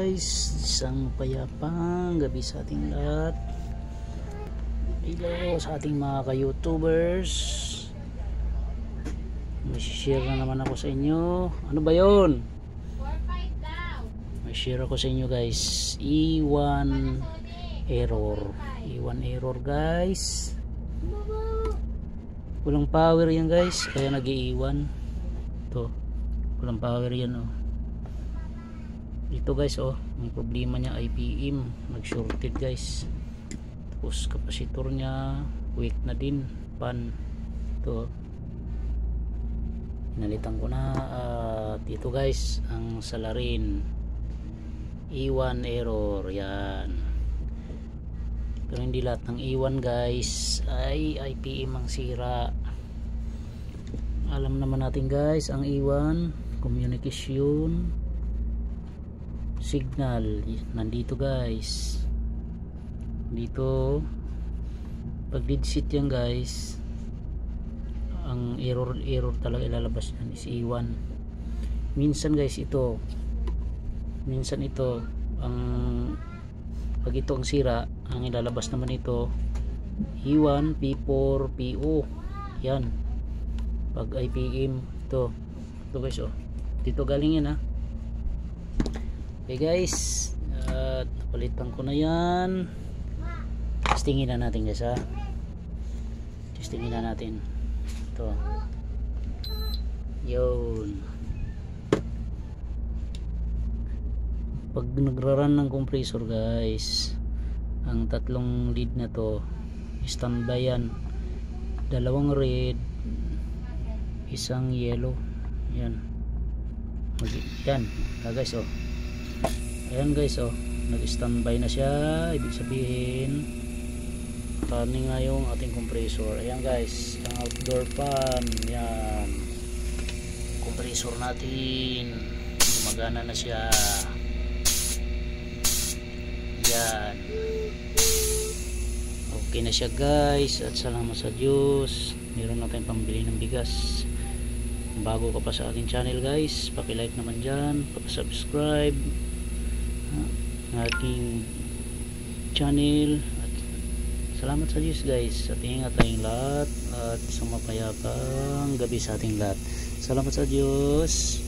guys, isang payapang gabi sa ating lahat. Hello sa ating mga ka-youtubers. May share na naman ako sa inyo. Ano ba yun? May share ako sa inyo guys. E1 error. E1 error guys. Walang power yan guys, kaya nag-i-E1 to. Walang power yan oh. Dito guys oh, may problema niya IPM, nag-shorted guys. Tapos kapasitor niya weak na din, pan to. Inalitan ko na dito guys ang salarin. E1 error yan. Pero hindi lahat ng E1 guys ay IPM ang sira. Alam naman natin guys, ang E1 communication signal nandito guys, dito pag dead-set yan guys, ang error talaga ilalabas yan is E1. Minsan guys ito ang pag ito ang sira, ang ilalabas naman ito E1, P4, PO yan. Pag IPM ito guys oh, dito galing yan ha. Okay guys, palitan ko na yan. Testingin na natin guys ha. Testingin na natin ito. Yun. Pag nagraran ng compressor guys, ang tatlong lead na to standby yan. Dalawang red, isang yellow. Yan. Yan guys oh. Ayan guys oh, nag-standby na siya. Ibig sabihin running na yung ating compressor. Ayan guys, ang outdoor fan. Yan, compressor natin gumagana na siya. Yan, okay na siya guys. At salamat sa Diyos, meron na tayong pambili ng bigas. Kung bago ka pa sa aking channel guys, paki-like naman dyan, paki-subscribe ng aking channel. At salamat sa Diyos guys, at ingat tayong lahat at isang mapayapang gabi sa ating lahat. Salamat sa Diyos.